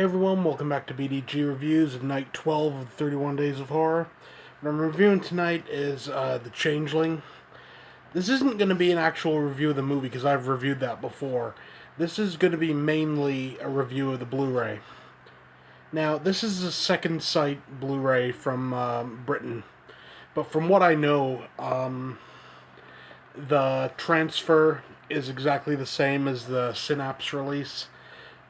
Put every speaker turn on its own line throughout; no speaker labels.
Hey everyone, welcome back to BDG Reviews of Night 12 of 31 Days of Horror. What I'm reviewing tonight is The Changeling. This isn't going to be an actual review of the movie because I've reviewed that before. This is going to be mainly a review of the Blu-ray. Now, this is a second sight Blu-ray from Britain, but from what I know, the transfer is exactly the same as the Synapse release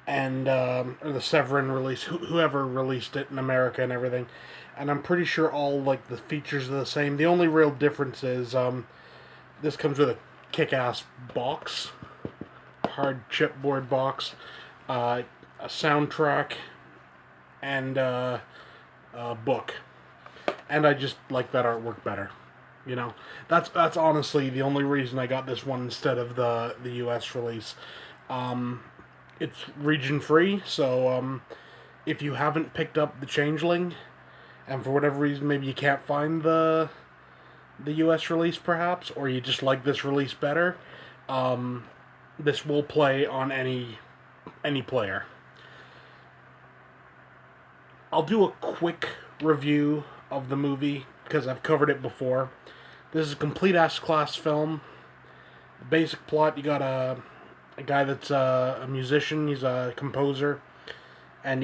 and or the Severin release, whoever released it in America and everything. And I'm pretty sure all like the features are the same. The only real difference is this comes with a kick-ass box, hard chipboard box, a soundtrack, and a book. And I just like that artwork better. You know, that's honestly the only reason I got this one instead of the U.S. release. It's region free, so if you haven't picked up the Changeling, and for whatever reason maybe you can't find the U.S. release perhaps, or you just like this release better, this will play on any player. I'll do a quick review of the movie because I've covered it before. This is a complete S-class film. The basic plot: you got a guy that's a musician. He's a composer, and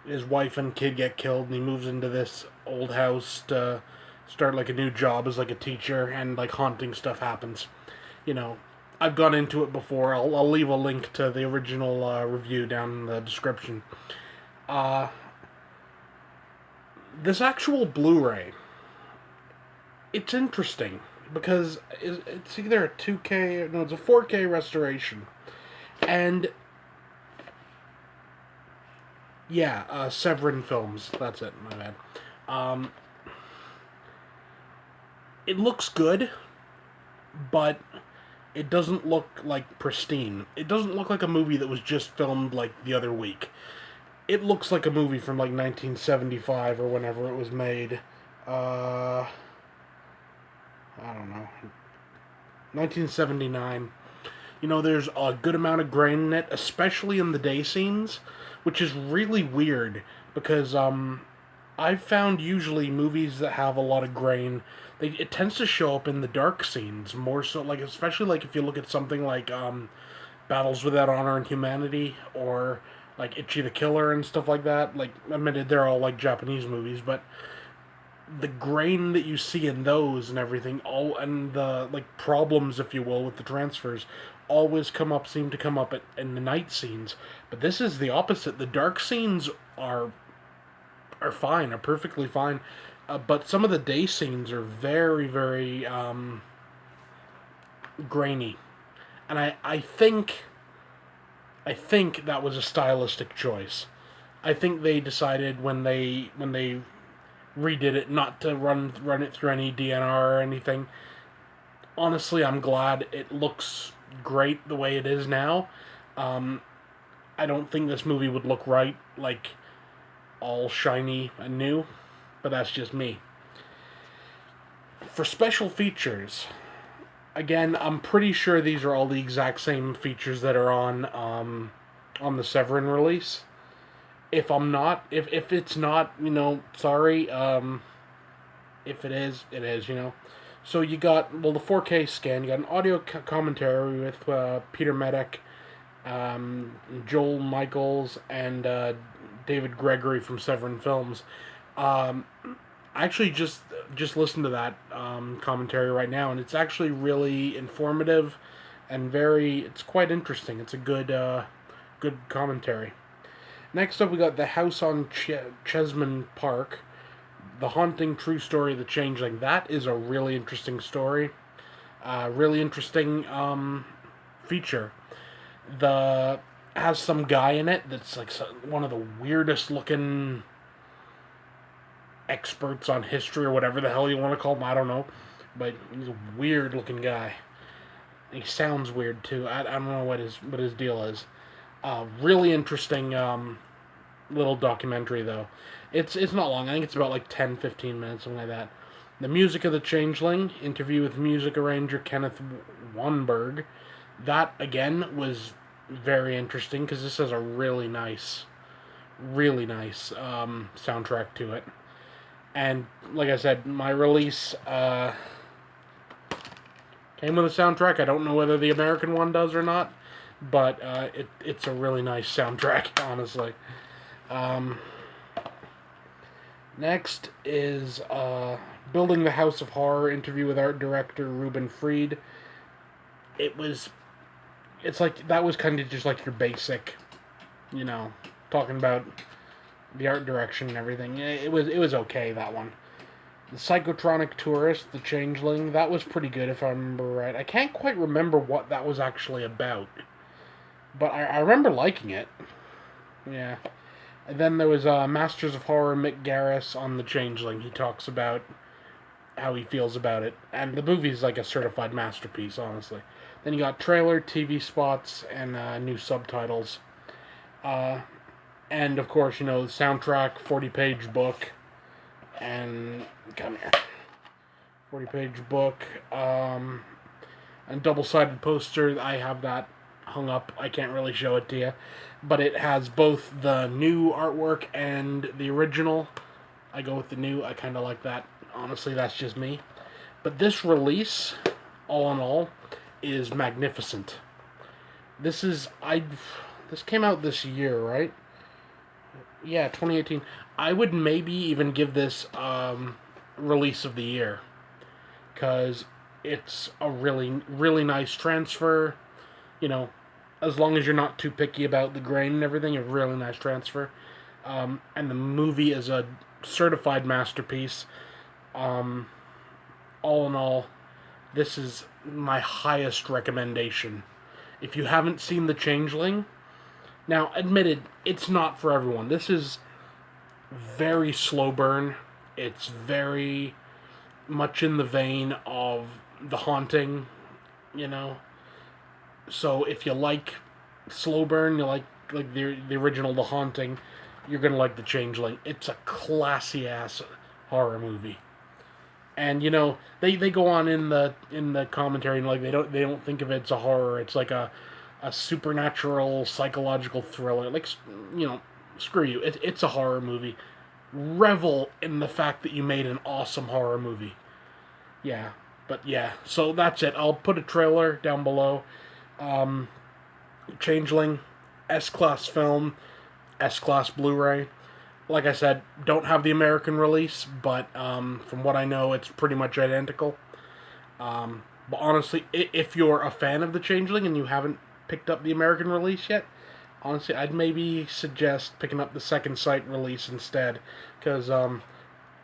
his wife and kid get killed, and he moves into this old house to start like a new job as like a teacher, and like haunting stuff happens. You know, I've gone into it before. I'll leave a link to the original review down in the description. Uh, this actual Blu-ray, it's interesting because it's either a 2K, no, it's a 4K restoration. And yeah, Severin Films. That's it. My bad. It looks good, but it doesn't look like pristine. It doesn't look like a movie that was just filmed like the other week. It looks like a movie from like 1975 or whenever it was made. I don't know. 1979. You know, there's a good amount of grain in it, especially in the day scenes, which is really weird because I've found usually movies that have a lot of grain, it tends to show up in the dark scenes more so, like especially like if you look at something like Battles Without Honor and Humanity or like Itchy the Killer and stuff like that. Like, admitted they're all like Japanese movies, but the grain that you see in those and everything, all and the like problems, if you will, with the transfers, always seem to come up in the night scenes. But this is the opposite. The dark scenes are fine, are perfectly fine, but some of the day scenes are very, very grainy, and I think that was a stylistic choice. I think they decided when they redid it not to run it through any DNR or anything. Honestly, I'm glad. It looks great the way it is now. Um, I don't think this movie would look right, like all shiny and new, but that's just me. For special features, again, I'm pretty sure these are all the exact same features that are on the Severin release. If I'm not, if it's not, sorry. If it is, it is. So you got, well, the 4K scan. You got an audio commentary with Peter Medak, Joel Michaels, and David Gregory from Severin Films. I actually just listened to that commentary right now, and it's actually really informative and it's quite interesting. It's a good commentary. Next up, we got The House on Chesman Park, The Haunting True Story of the Changeling. That is a really interesting story. Really interesting feature. The has some guy in it that's like one of the weirdest looking experts on history or whatever the hell you want to call him. I don't know, but he's a weird looking guy. He sounds weird too. I don't know what his deal is. Really interesting little documentary though. It's not long. I think it's about like 10-15 minutes, something like that. The Music of the Changeling, interview with music arranger Kenneth Wanberg. That again was very interesting because this has a really nice Really nice soundtrack to it. And like I said, my release came with a soundtrack. I don't know whether the American one does or not, but it's a really nice soundtrack, honestly. Um, Next is Building the House of Horror, interview with art director Ruben Fried. It was, it's like, that was kind of just like your basic, you know, talking about the art direction and everything. It was okay, that one. The Psychotronic Tourist, The Changeling, that was pretty good if I remember right. I can't quite remember what that was actually about, but I remember liking it. Yeah. And then there was Masters of Horror, Mick Garris on The Changeling. He talks about how he feels about it. And the movie's like a certified masterpiece, honestly. Then you got trailer, TV spots, and new subtitles. Uh, and of course, the soundtrack, 40-page book, and come here. 40-page book, and double-sided poster. I have that hung up. I can't really show it to you, but it has both the new artwork and the original. I go with the new. I kind of like that. Honestly, that's just me. But this release, all in all, is magnificent. This came out this year, right? Yeah, 2018. I would maybe even give this release of the year, because it's a really, really nice transfer. You know, as long as you're not too picky about the grain and everything, a really nice transfer. And the movie is a certified masterpiece. Um, all in all, this is my highest recommendation. If you haven't seen The Changeling, now admitted, it's not for everyone. This is very slow burn. It's very much in the vein of The Haunting, you know. So if you like slow burn, you like the original The Haunting, you're gonna like The Changeling. It's a classy ass horror movie. And they go on in the commentary, and like they don't think of it as a horror. It's like a supernatural psychological thriller. Like, screw you. It's a horror movie. Revel in the fact that you made an awesome horror movie. Yeah, but yeah. So that's it. I'll put a trailer down below. Um, Changeling, S-Class film, S-Class Blu-ray. Like I said, don't have the American release, but from what I know, it's pretty much identical. But honestly, if you're a fan of The Changeling and you haven't picked up the American release yet, honestly, I'd maybe suggest picking up the second sight release instead, because the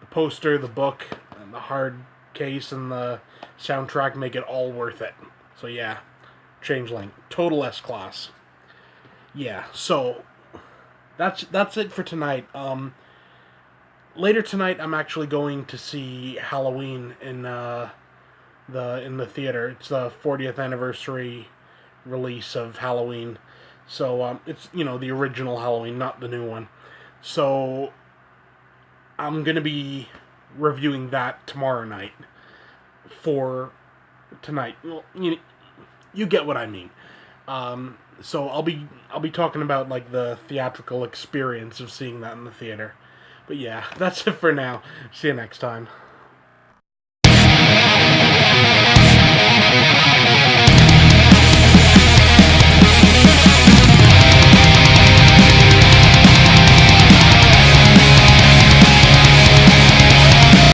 poster, the book, and the hard case, and the soundtrack make it all worth it. So yeah, Changeling, total S-Class. Yeah, so that's it for tonight. Later tonight, I'm actually going to see Halloween in the theater. It's the 40th anniversary release of Halloween, so it's the original Halloween, not the new one. So I'm gonna be reviewing that tomorrow night for tonight. Well, you get what I mean. So I'll be talking about like the theatrical experience of seeing that in the theater. But yeah, that's it for now. See you next time.